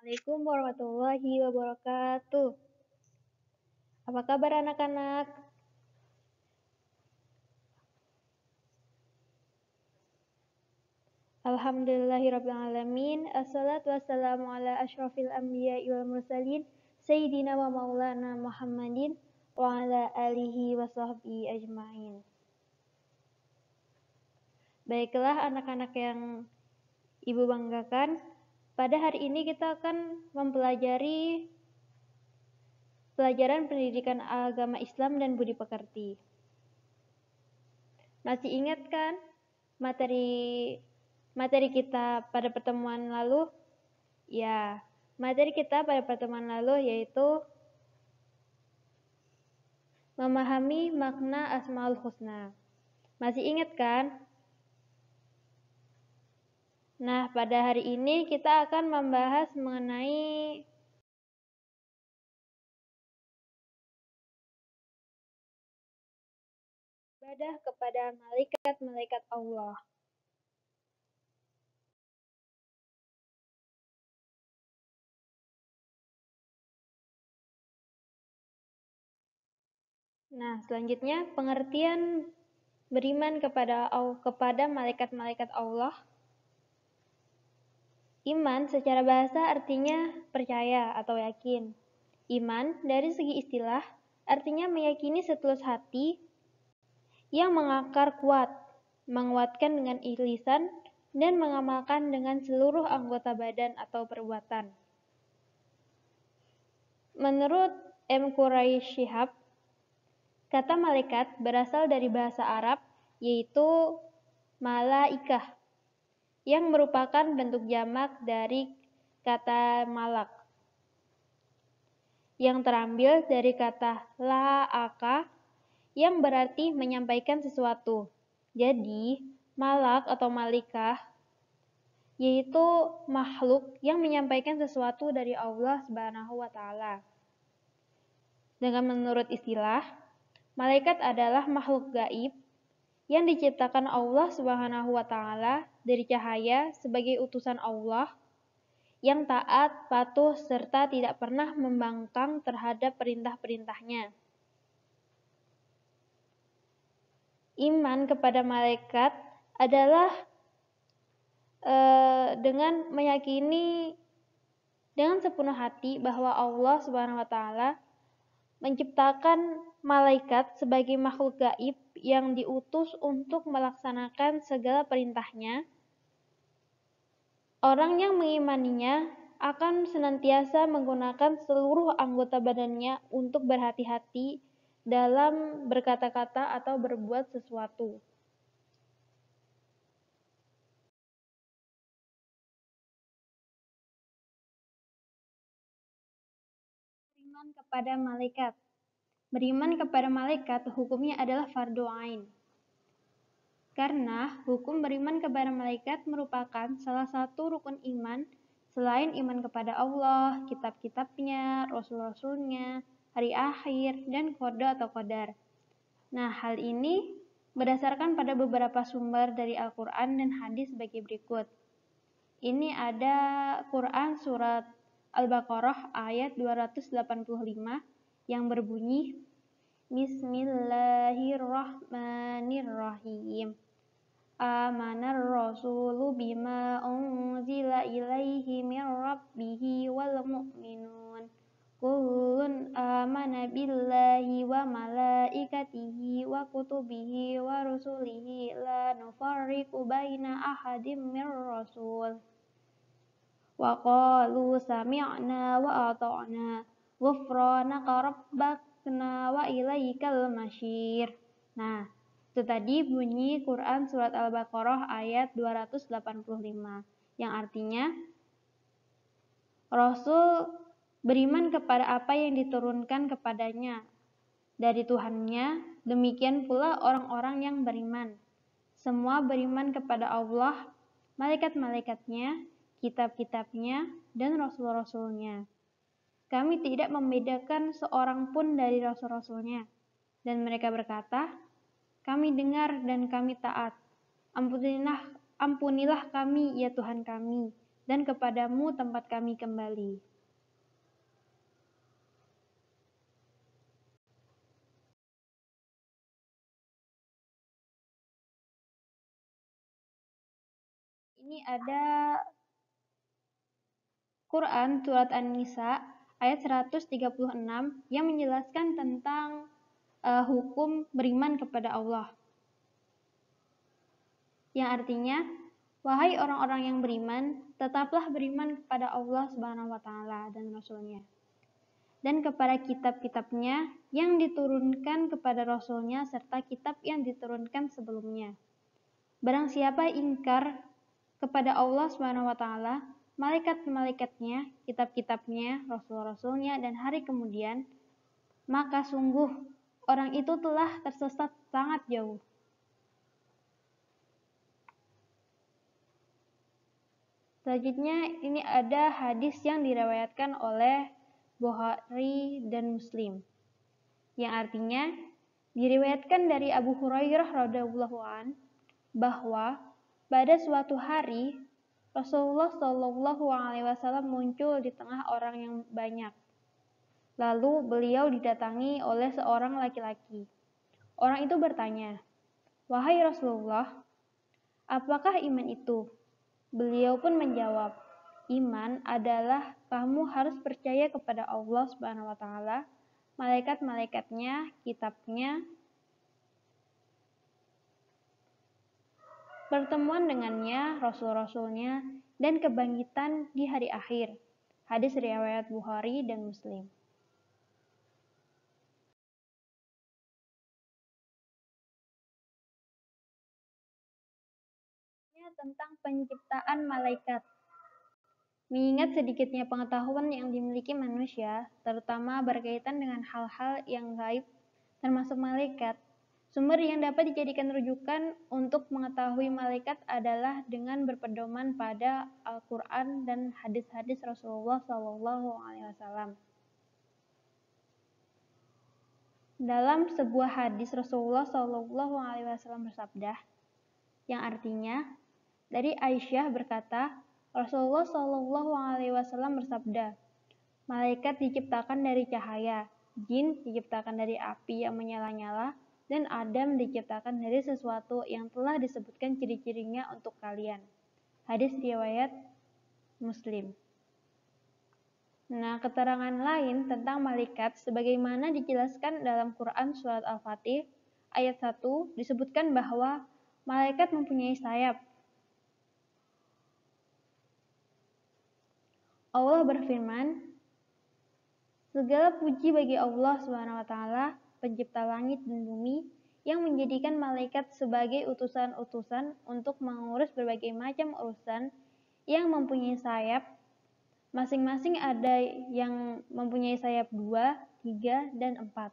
Assalamualaikum warahmatullahi wabarakatuh. Apa kabar anak-anak? Alhamdulillahirrabbilalamin. Assalatu wassalamu ala ashrafil anbiya'i wal mursalin. Sayyidina wa maulana Muhammadin wa ala alihi wa sahbihi ajma'in. Baiklah anak-anak yang Ibu banggakan, pada hari ini kita akan mempelajari pelajaran pendidikan agama Islam dan budi pekerti. Masih ingat kan materi kita pada pertemuan lalu? Ya, materi kita pada pertemuan lalu yaitu memahami makna Asmaul Husna. Masih ingat kan? Nah, pada hari ini kita akan membahas mengenai ibadah kepada malaikat-malaikat Allah. Nah, selanjutnya pengertian beriman kepada malaikat-malaikat Allah. Iman secara bahasa artinya percaya atau yakin. Iman dari segi istilah artinya meyakini setulus hati yang mengakar kuat, menguatkan dengan lisan, dan mengamalkan dengan seluruh anggota badan atau perbuatan. Menurut M. Quraish Shihab, kata malaikat berasal dari bahasa Arab, yaitu malaikah, yang merupakan bentuk jamak dari kata malak, yang terambil dari kata la'aka, yang berarti menyampaikan sesuatu. Jadi, malak atau malikah yaitu makhluk yang menyampaikan sesuatu dari Allah Subhanahu wa taala. Dengan menurut istilah, malaikat adalah makhluk gaib yang diciptakan Allah Subhanahu wa taala dari cahaya sebagai utusan Allah yang taat, patuh, serta tidak pernah membangkang terhadap perintah-perintahnya. Iman kepada malaikat adalah dengan meyakini dengan sepenuh hati bahwa Allah Subhanahu wa taala menciptakan malaikat sebagai makhluk gaib yang diutus untuk melaksanakan segala perintahnya. Orang yang mengimaninya akan senantiasa menggunakan seluruh anggota badannya untuk berhati-hati dalam berkata-kata atau berbuat sesuatu. Beriman kepada malaikat. Beriman kepada malaikat hukumnya adalah fardu ain. Karena hukum beriman kepada malaikat merupakan salah satu rukun iman selain iman kepada Allah, kitab-kitabnya, rasul-rasulnya, hari akhir, dan qada atau qadar. Nah, hal ini berdasarkan pada beberapa sumber dari Al-Quran dan hadis sebagai berikut. Ini ada Quran surat Al-Baqarah ayat 285 yang berbunyi Bismillahirrahmanirrahim. Amanar rasulu bima unzila ilaihi min rabbihi wal mu'minun. Kullun amana billahi wa malaikatihi wa kutubihi wa rusulihi la nufarriqu baina ahadim min rasul. Wa qalu sami'na wa ata'na ghufranaka rabbana wa ilaikal masyir. Nah, itu tadi bunyi Quran surat Al-Baqarah ayat 285 yang artinya Rasul beriman kepada apa yang diturunkan kepadanya dari Tuhannya, demikian pula orang-orang yang beriman. Semua beriman kepada Allah, malaikat-malaikatnya, kitab-kitabnya, dan rasul-rasulnya. Kami tidak membedakan seorang pun dari rasul-rasulnya. Dan mereka berkata, kami dengar dan kami taat. Ampunilah kami, ya Tuhan kami. dan kepadamu tempat kami kembali. Ini ada Quran Surat An-Nisa ayat 136 yang menjelaskan tentang hukum beriman kepada Allah. Yang artinya, wahai orang-orang yang beriman, tetaplah beriman kepada Allah Subhanahu wa taala dan Rasul-Nya, dan kepada kitab-kitabnya yang diturunkan kepada Rasul-Nya serta kitab yang diturunkan sebelumnya. Barang siapa ingkar kepada Allah Subhanahu wa taala, malaikat-malaikatnya, kitab-kitabnya, rasul-rasulnya, dan hari kemudian, maka sungguh orang itu telah tersesat sangat jauh. Selanjutnya, ini ada hadis yang diriwayatkan oleh Bukhari dan Muslim, yang artinya diriwayatkan dari Abu Hurairah radhiyallahu an bahwa pada suatu hari Rasulullah Shallallahu Alaihi Wasallam muncul di tengah orang yang banyak. Lalu beliau didatangi oleh seorang laki-laki. Orang itu bertanya, "Wahai Rasulullah, apakah iman itu?" Beliau pun menjawab, "Iman adalah kamu harus percaya kepada Allah Subhanahu wa taala, malaikat-malaikatnya, kitabnya, pertemuan dengannya, rasul-rasulnya, dan kebangkitan di hari akhir." Hadis riwayat Bukhari dan Muslim. Tentang penciptaan malaikat. Mengingat sedikitnya pengetahuan yang dimiliki manusia, terutama berkaitan dengan hal-hal yang gaib, termasuk malaikat, sumber yang dapat dijadikan rujukan untuk mengetahui malaikat adalah dengan berpedoman pada Al-Quran dan hadis-hadis Rasulullah SAW. Dalam sebuah hadis Rasulullah SAW bersabda, yang artinya, dari Aisyah berkata, Rasulullah Shallallahu Alaihi Wasallam bersabda, malaikat diciptakan dari cahaya, jin diciptakan dari api yang menyala-nyala, dan Adam diciptakan dari sesuatu yang telah disebutkan ciri-cirinya untuk kalian. Hadis riwayat Muslim. Nah, keterangan lain tentang malaikat sebagaimana dijelaskan dalam Quran Surat Al-Fatih ayat 1 disebutkan bahwa malaikat mempunyai sayap. Allah berfirman, segala puji bagi Allah SWT, pencipta langit dan bumi, yang menjadikan malaikat sebagai utusan-utusan untuk mengurus berbagai macam urusan yang mempunyai sayap. Masing-masing ada yang mempunyai sayap 2, 3, dan 4.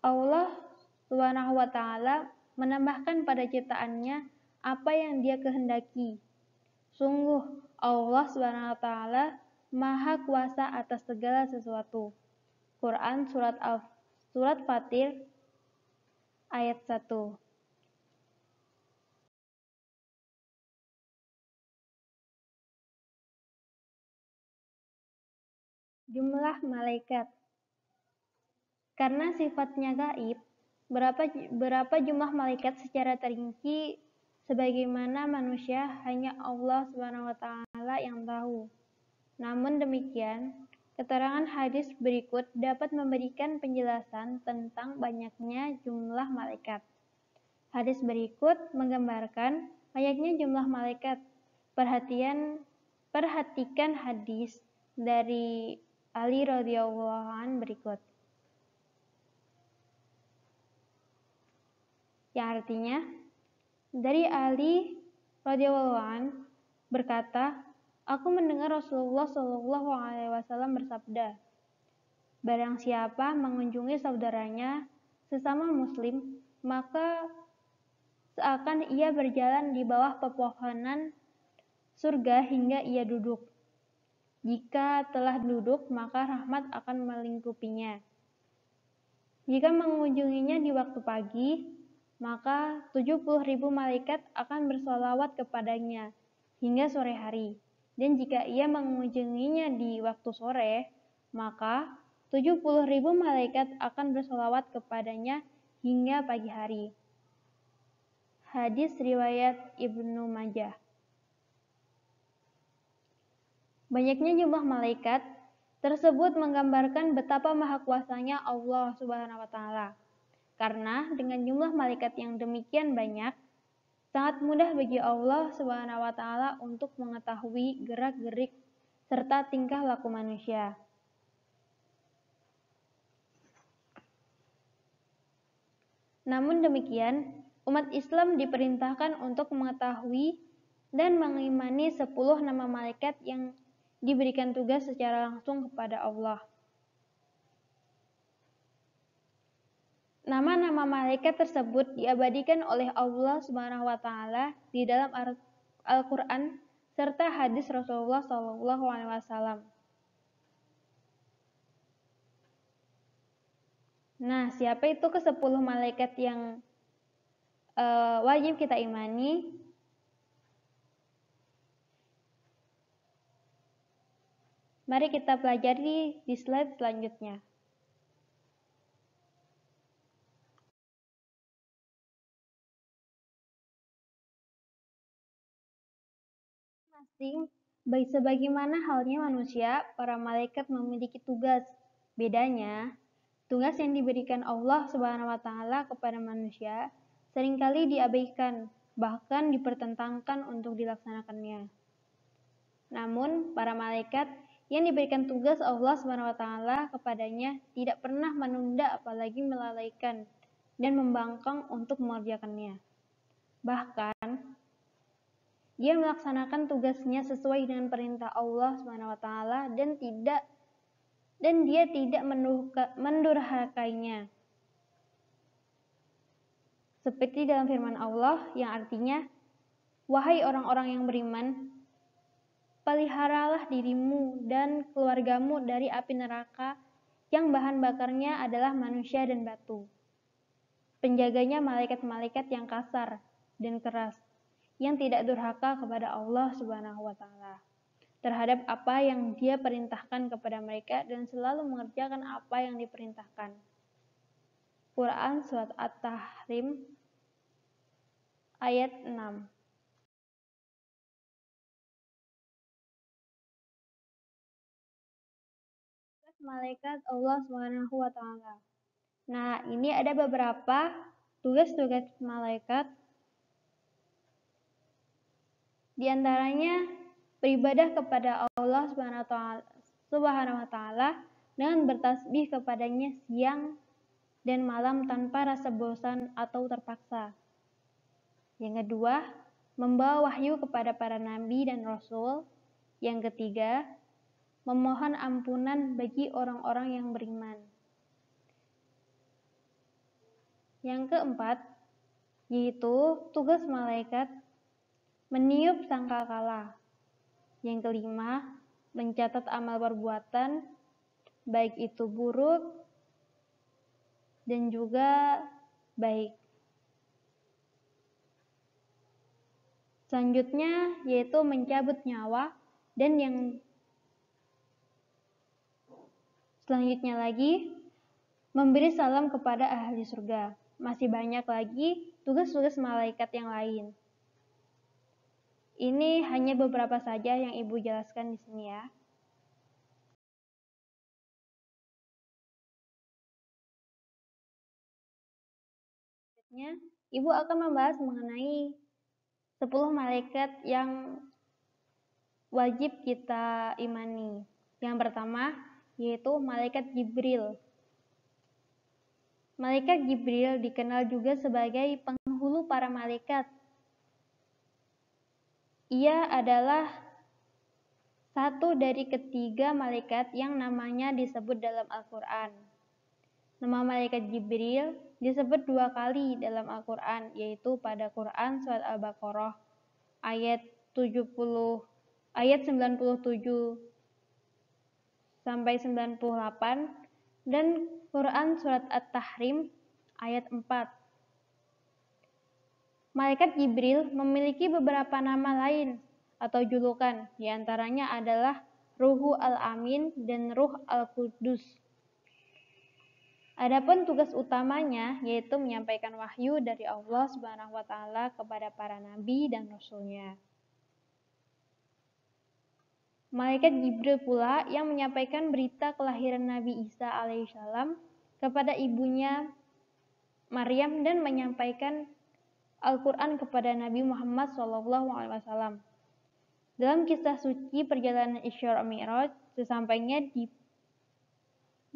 Allah SWT menambahkan pada ciptaannya apa yang Dia kehendaki. Sungguh, Allah SWT Maha Kuasa atas segala sesuatu. Quran Surat Fatir ayat 1. Jumlah malaikat. Karena sifatnya gaib, berapa jumlah malaikat secara terrinci sebagaimana manusia hanya Allah SWT yang tahu. Namun demikian, keterangan hadis berikut dapat memberikan penjelasan tentang banyaknya jumlah malaikat. Hadis berikut menggambarkan banyaknya jumlah malaikat. Perhatikan hadis dari Ali radhiyallahu an berikut. Yang artinya, dari Ali radhiyallahu an berkata, aku mendengar Rasulullah Shallallahu Alaihi Wasallam bersabda, barang siapa mengunjungi saudaranya sesama muslim, maka seakan ia berjalan di bawah pepohonan surga hingga ia duduk. Jika telah duduk, maka rahmat akan melingkupinya. Jika mengunjunginya di waktu pagi, maka 70.000 malaikat akan bersolawat kepadanya hingga sore hari. Dan jika ia mengunjunginya di waktu sore, maka 70.000 malaikat akan bersolawat kepadanya hingga pagi hari. Hadis riwayat Ibnu Majah. Banyaknya jumlah malaikat tersebut menggambarkan betapa maha kuasanya Allah Subhanahu wa taala. Karena dengan jumlah malaikat yang demikian banyak, sangat mudah bagi Allah Subhanahu wa taala untuk mengetahui gerak-gerik serta tingkah laku manusia. Namun demikian, umat Islam diperintahkan untuk mengetahui dan mengimani 10 nama malaikat yang diberikan tugas secara langsung kepada Allah. Nama-nama malaikat tersebut diabadikan oleh Allah Subhanahu wa taala di dalam Al-Qur'an serta hadis Rasulullah SAW. Nah, siapa itu ke-10 malaikat yang wajib kita imani? Mari kita pelajari di slide selanjutnya. Masing, sebagaimana halnya manusia, para malaikat memiliki tugas. Bedanya, tugas yang diberikan Allah Subhanahu wa taala kepada manusia seringkali diabaikan, bahkan dipertentangkan untuk dilaksanakannya. Namun, para malaikat yang diberikan tugas Allah Subhanahu wa taala kepadanya tidak pernah menunda apalagi melalaikan dan membangkang untuk mengerjakannya. Bahkan, dia melaksanakan tugasnya sesuai dengan perintah Allah Subhanahu wa taala dan dia tidak mendurhakainya. Seperti dalam firman Allah yang artinya, "Wahai orang-orang yang beriman, peliharalah dirimu dan keluargamu dari api neraka yang bahan bakarnya adalah manusia dan batu. Penjaganya malaikat-malaikat yang kasar dan keras, yang tidak durhaka kepada Allah Subhanahu wa taala terhadap apa yang Dia perintahkan kepada mereka dan selalu mengerjakan apa yang diperintahkan." Quran Surat At-Tahrim ayat 6. Malaikat Allah Subhanahu wa taala. Nah, ini ada beberapa tugas-tugas malaikat. Di antaranya beribadah kepada Allah Subhanahu wa taala dengan bertasbih kepadanya siang dan malam tanpa rasa bosan atau terpaksa. Yang kedua, membawa wahyu kepada para nabi dan rasul. Yang ketiga, memohon ampunan bagi orang-orang yang beriman. Yang keempat, yaitu tugas malaikat meniup sangkakala. Yang kelima, mencatat amal perbuatan, baik itu buruk dan juga baik. Selanjutnya, yaitu mencabut nyawa, dan yang selanjutnya lagi, memberi salam kepada ahli surga. Masih banyak lagi tugas-tugas malaikat yang lain. Ini hanya beberapa saja yang Ibu jelaskan di sini ya. Selanjutnya, Ibu akan membahas mengenai 10 malaikat yang wajib kita imani. Yang pertama, yaitu malaikat Jibril. Malaikat Jibril dikenal juga sebagai penghulu para malaikat. Ia adalah satu dari ketiga malaikat yang namanya disebut dalam Al-Quran. Nama malaikat Jibril disebut 2 kali dalam Al-Quran, yaitu pada Quran Surat Al-Baqarah ayat 97 sampai 98 dan Quran Surat At-Tahrim ayat 4. Malaikat Jibril memiliki beberapa nama lain atau julukan, diantaranya adalah Ruhul Amin dan Ruh Al-Qudus. Adapun tugas utamanya yaitu menyampaikan wahyu dari Allah Subhanahu wa taala kepada para nabi dan rasulnya. Malaikat Jibril pula yang menyampaikan berita kelahiran Nabi Isa alaihissalam kepada ibunya Maryam dan menyampaikan Al-Quran kepada Nabi Muhammad SAW. Dalam kisah suci perjalanan Isra Mi'raj, sesampainya di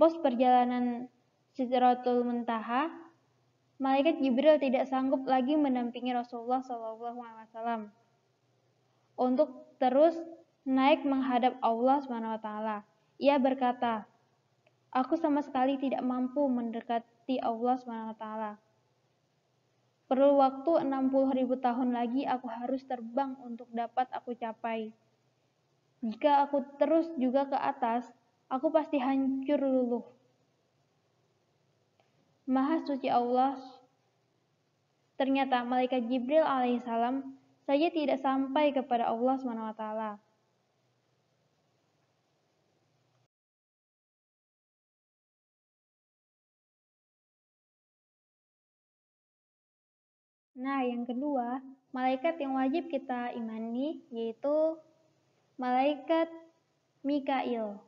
pos perjalanan Sidratul Muntaha, Malaikat Jibril tidak sanggup lagi mendampingi Rasulullah SAW untuk terus naik menghadap Allah SWT. Ia berkata, "Aku sama sekali tidak mampu mendekati Allah SWT. Perlu waktu 60.000 tahun lagi aku harus terbang untuk dapat aku capai. Jika aku terus juga ke atas, aku pasti hancur luluh." Maha suci Allah. Ternyata malaikat Jibril alaihissalam saja tidak sampai kepada Allah SWT. Nah, yang kedua, malaikat yang wajib kita imani yaitu malaikat Mikail.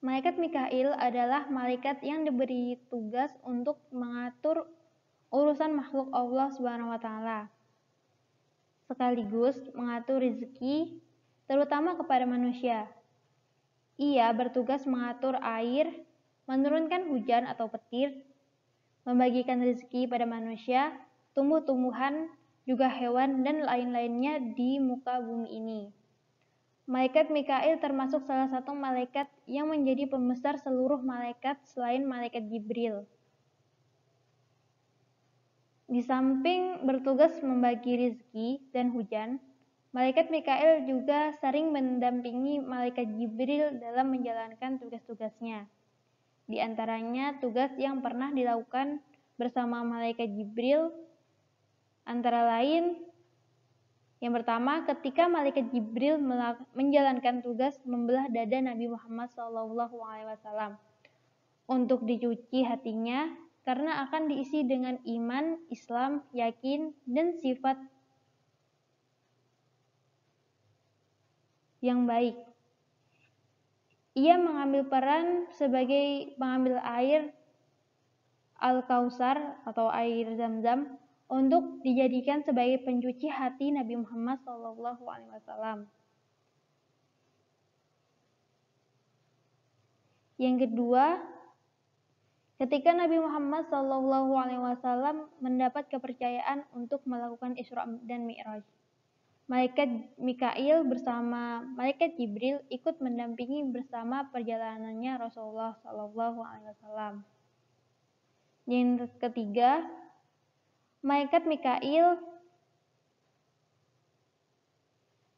Malaikat Mikail adalah malaikat yang diberi tugas untuk mengatur urusan makhluk Allah Subhanahu wa taala, sekaligus mengatur rezeki terutama kepada manusia. Ia bertugas mengatur air, menurunkan hujan atau petir, membagikan rezeki pada manusia, tumbuh-tumbuhan, juga hewan dan lain-lainnya di muka bumi ini. Malaikat Mikail termasuk salah satu malaikat yang menjadi pembesar seluruh malaikat selain malaikat Jibril. Di samping bertugas membagi rezeki dan hujan, malaikat Mikail juga sering mendampingi malaikat Jibril dalam menjalankan tugas-tugasnya. Di antaranya tugas yang pernah dilakukan bersama malaikat Jibril antara lain yang pertama, ketika malaikat Jibril menjalankan tugas membelah dada Nabi Muhammad SAW untuk dicuci hatinya karena akan diisi dengan iman, Islam, yakin, dan sifat yang baik. Ia mengambil peran sebagai pengambil air Al-Kautsar atau air Zam-Zam untuk dijadikan sebagai pencuci hati Nabi Muhammad SAW. Yang kedua, ketika Nabi Muhammad SAW mendapat kepercayaan untuk melakukan Isra dan Mi'raj, malaikat Mikail bersama malaikat Jibril ikut mendampingi bersama perjalanannya Rasulullah SAW. Yang ketiga, malaikat Mikail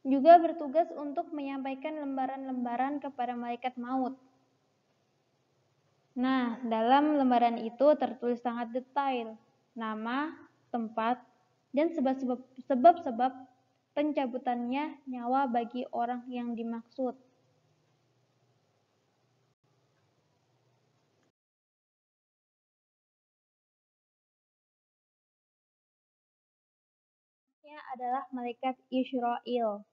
juga bertugas untuk menyampaikan lembaran-lembaran kepada malaikat maut. Nah, dalam lembaran itu tertulis sangat detail nama, tempat, dan sebab-sebab pencabutannya nyawa bagi orang yang dimaksud. Ini adalah malaikat Israel.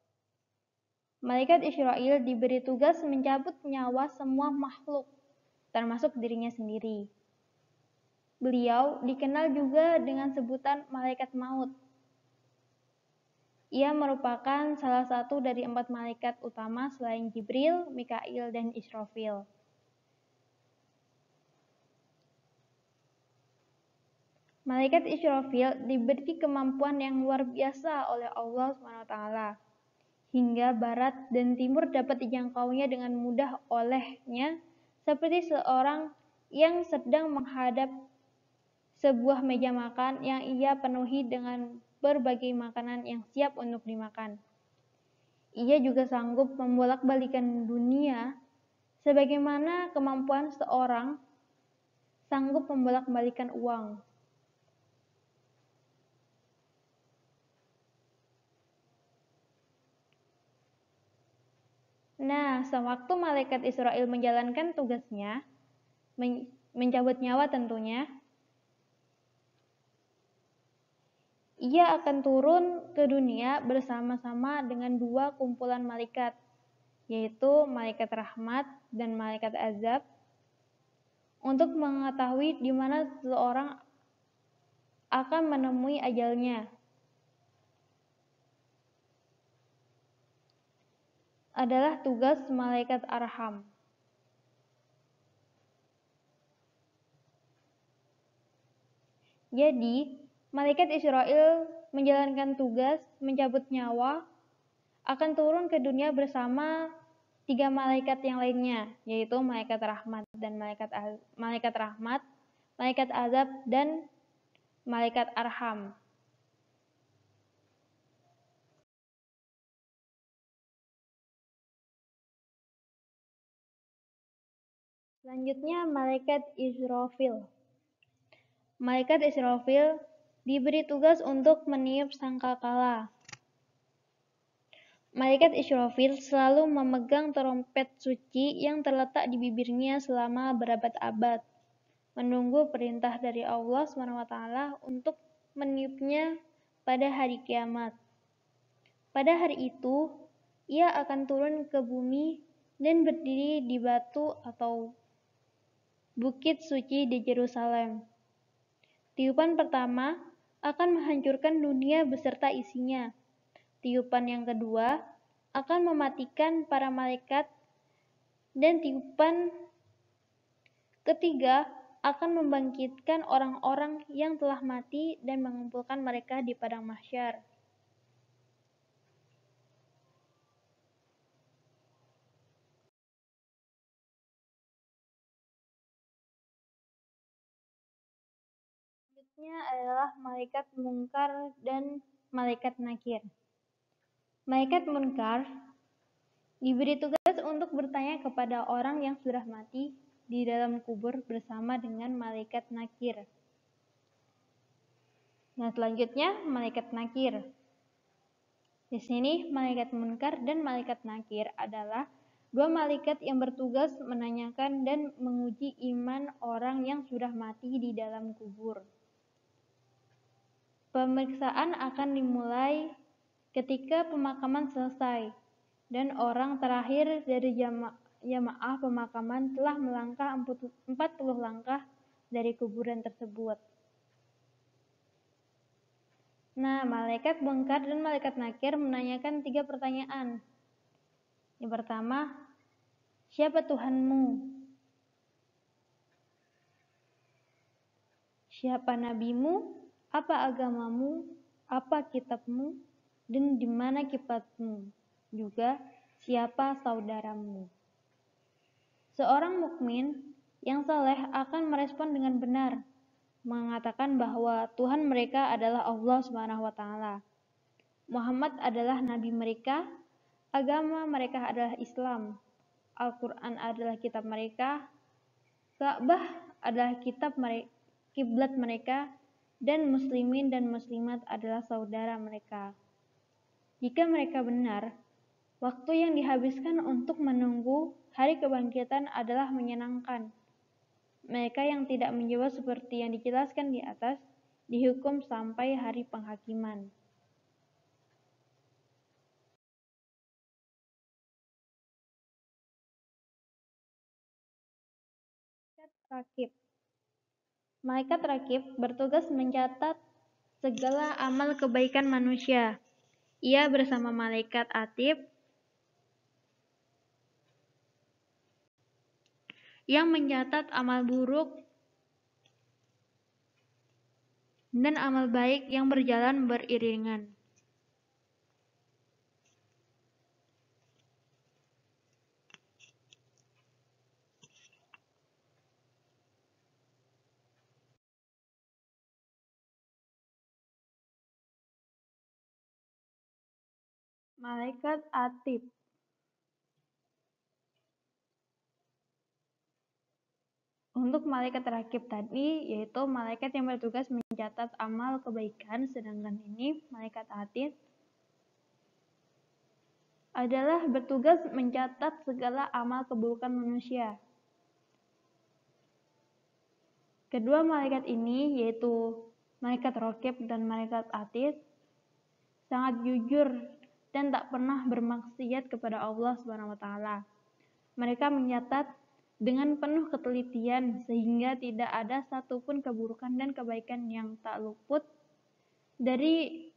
Malaikat Israel diberi tugas mencabut nyawa semua makhluk, termasuk dirinya sendiri. Beliau dikenal juga dengan sebutan malaikat maut. Ia merupakan salah satu dari 4 malaikat utama selain Jibril, Mikail, dan Israfil. Malaikat Israfil diberi kemampuan yang luar biasa oleh Allah SWT, hingga barat dan timur dapat dijangkaunya dengan mudah olehnya, seperti seorang yang sedang menghadap sebuah meja makan yang ia penuhi dengan berbagai makanan yang siap untuk dimakan. Ia juga sanggup membolak-balikan dunia sebagaimana kemampuan seorang sanggup membolak-balikan uang. Nah, sewaktu malaikat Israel menjalankan tugasnya, mencabut nyawa tentunya, ia akan turun ke dunia bersama-sama dengan dua kumpulan malaikat, yaitu malaikat rahmat dan malaikat azab, untuk mengetahui di mana seseorang akan menemui ajalnya. Adalah tugas malaikat arham. Jadi, malaikat Israel menjalankan tugas mencabut nyawa akan turun ke dunia bersama tiga malaikat yang lainnya, yaitu malaikat rahmat dan malaikat rahmat, malaikat azab dan malaikat arham. Selanjutnya malaikat Israfil. Malaikat Israfil diberi tugas untuk meniup sangkakala. Malaikat Israfil selalu memegang trompet suci yang terletak di bibirnya selama berabad-abad, menunggu perintah dari Allah SWT untuk meniupnya pada hari kiamat. Pada hari itu, ia akan turun ke bumi dan berdiri di batu atau bukit suci di Yerusalem. Tiupan pertama akan menghancurkan dunia beserta isinya. Tiupan yang kedua akan mematikan para malaikat, dan tiupan ketiga akan membangkitkan orang-orang yang telah mati dan mengumpulkan mereka di padang mahsyar. Selanjutnya adalah malaikat Munkar dan malaikat Nakir. Malaikat Munkar diberi tugas untuk bertanya kepada orang yang sudah mati di dalam kubur bersama dengan malaikat Nakir. Nah, selanjutnya malaikat Nakir. Di sini malaikat Munkar dan malaikat Nakir adalah dua malaikat yang bertugas menanyakan dan menguji iman orang yang sudah mati di dalam kubur. Pemeriksaan akan dimulai ketika pemakaman selesai dan orang terakhir dari jamaah pemakaman telah melangkah 40 langkah dari kuburan tersebut. Nah, malaikat Munkar dan malaikat Nakir menanyakan 3 pertanyaan. Yang pertama, siapa Tuhanmu? Siapa nabimu? Apa agamamu? Apa kitabmu? Dan di mana kibatmu? Juga, siapa saudaramu? Seorang mukmin yang saleh akan merespon dengan benar, mengatakan bahwa Tuhan mereka adalah Allah SWT. Muhammad adalah nabi mereka, agama mereka adalah Islam, Al-Quran adalah kitab mereka, Ka'bah adalah kiblat mereka, dan muslimin dan muslimat adalah saudara mereka. Jika mereka benar, waktu yang dihabiskan untuk menunggu hari kebangkitan adalah menyenangkan. Mereka yang tidak menjawab seperti yang dijelaskan di atas, dihukum sampai hari penghakiman. Rakib. Malaikat Rakib bertugas mencatat segala amal kebaikan manusia. Ia bersama malaikat Atib yang mencatat amal buruk dan amal baik yang berjalan beriringan. Malaikat Atib. Untuk malaikat rakib tadi, yaitu malaikat yang bertugas mencatat amal kebaikan, sedangkan ini malaikat Atid adalah bertugas mencatat segala amal keburukan manusia. Kedua malaikat ini, yaitu malaikat Raqib dan malaikat Atid, sangat jujur dan tak pernah bermaksiat kepada Allah Subhanahu wa taala. Mereka mencatat dengan penuh ketelitian sehingga tidak ada satupun keburukan dan kebaikan yang tak luput dari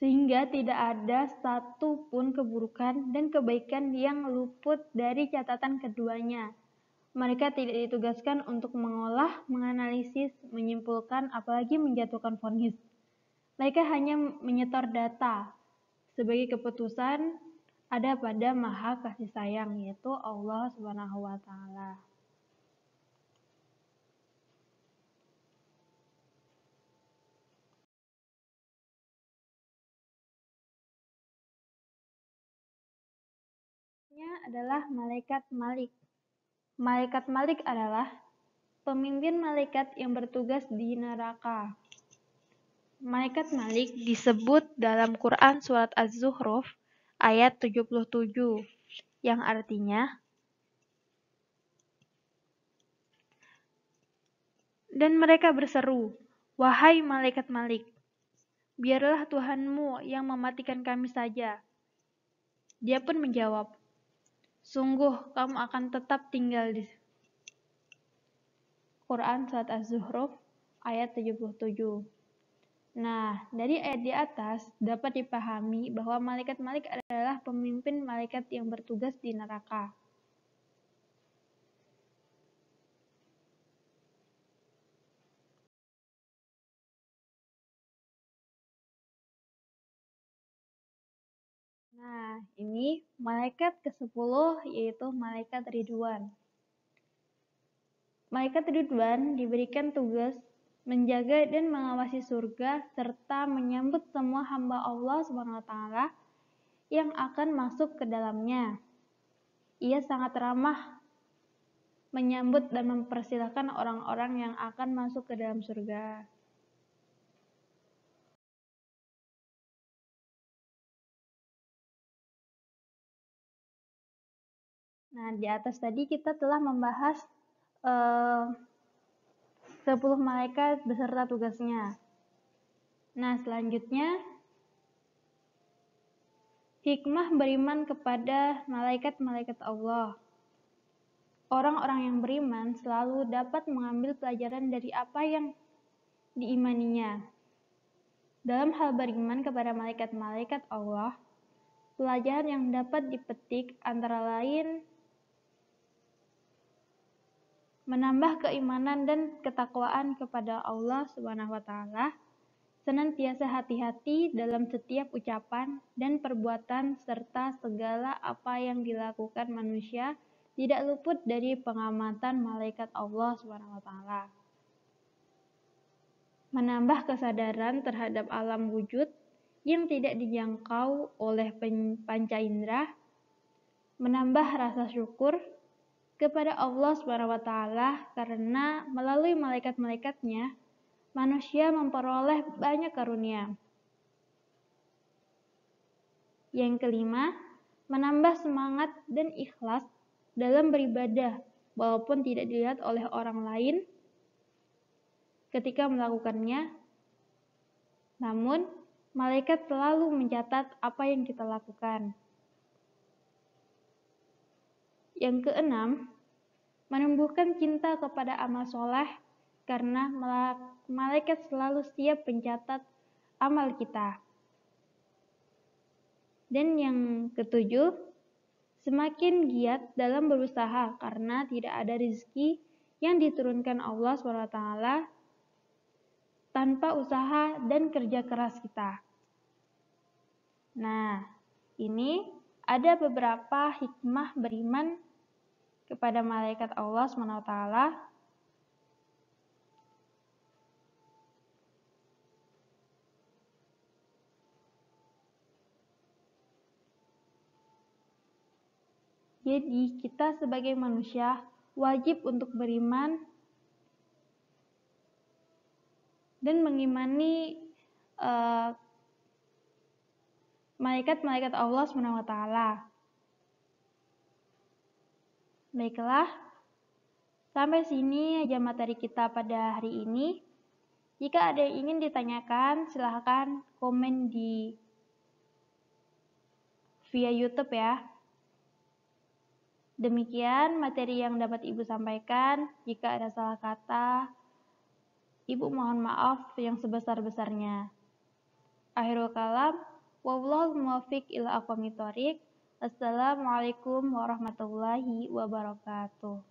sehingga tidak ada satupun keburukan dan kebaikan yang luput dari catatan keduanya. Mereka tidak ditugaskan untuk mengolah, menganalisis, menyimpulkan, apalagi menjatuhkan vonis. Mereka hanya menyetor data sebagai keputusan ada pada Maha Kasih Sayang, yaitu Allah Subhanahu wa taala. Ini adalah malaikat Malik. Malaikat Malik adalah pemimpin malaikat yang bertugas di neraka. Malaikat Malik disebut dalam Quran surat Az-Zukhruf ayat 77 yang artinya, dan mereka berseru, "Wahai malaikat Malik, biarlah Tuhanmu yang mematikan kami saja." Dia pun menjawab, "Sungguh kamu akan tetap tinggal di Quran surat Az-Zukhruf ayat 77. Nah, dari ayat di atas dapat dipahami bahwa malaikat Malik adalah pemimpin malaikat yang bertugas di neraka. Nah, ini malaikat ke-10 yaitu malaikat Ridwan. Malaikat Ridwan diberikan tugas menjaga dan mengawasi surga serta menyambut semua hamba Allah Subhanahu wa taala yang akan masuk ke dalamnya. Ia sangat ramah menyambut dan mempersilahkan orang-orang yang akan masuk ke dalam surga. Nah, di atas tadi kita telah membahas 10 malaikat beserta tugasnya. Nah, selanjutnya hikmah beriman kepada malaikat-malaikat Allah. Orang-orang yang beriman selalu dapat mengambil pelajaran dari apa yang diimaninya. Dalam hal beriman kepada malaikat-malaikat Allah, pelajaran yang dapat dipetik antara lain menambah keimanan dan ketakwaan kepada Allah Subhanahu wa taala, senantiasa hati-hati dalam setiap ucapan dan perbuatan serta segala apa yang dilakukan manusia tidak luput dari pengamatan malaikat Allah Subhanahu wa taala. Menambah kesadaran terhadap alam wujud yang tidak dijangkau oleh panca indera, menambah rasa syukur kepada Allah Subhanahu wa taala karena melalui malaikat-malaikatnya manusia memperoleh banyak karunia. Yang kelima, menambah semangat dan ikhlas dalam beribadah walaupun tidak dilihat oleh orang lain ketika melakukannya. Namun, malaikat selalu mencatat apa yang kita lakukan. Yang keenam, menumbuhkan cinta kepada amal soleh karena malaikat selalu siap mencatat amal kita. Dan yang ketujuh, semakin giat dalam berusaha karena tidak ada rezeki yang diturunkan Allah SWT tanpa usaha dan kerja keras kita. Nah, ini ada beberapa hikmah beriman kepada malaikat Allah SWT. Jadi, kita sebagai manusia wajib untuk beriman dan mengimani malaikat-malaikat Allah SWT. Baiklah, sampai sini aja materi kita pada hari ini. Jika ada yang ingin ditanyakan, silahkan komen di via YouTube ya. Demikian materi yang dapat Ibu sampaikan. Jika ada salah kata, Ibu mohon maaf yang sebesar-besarnya. Akhirul kalam, wallahul muwaffiq ila aqwamit thoriq. Assalamualaikum warahmatullahi wabarakatuh.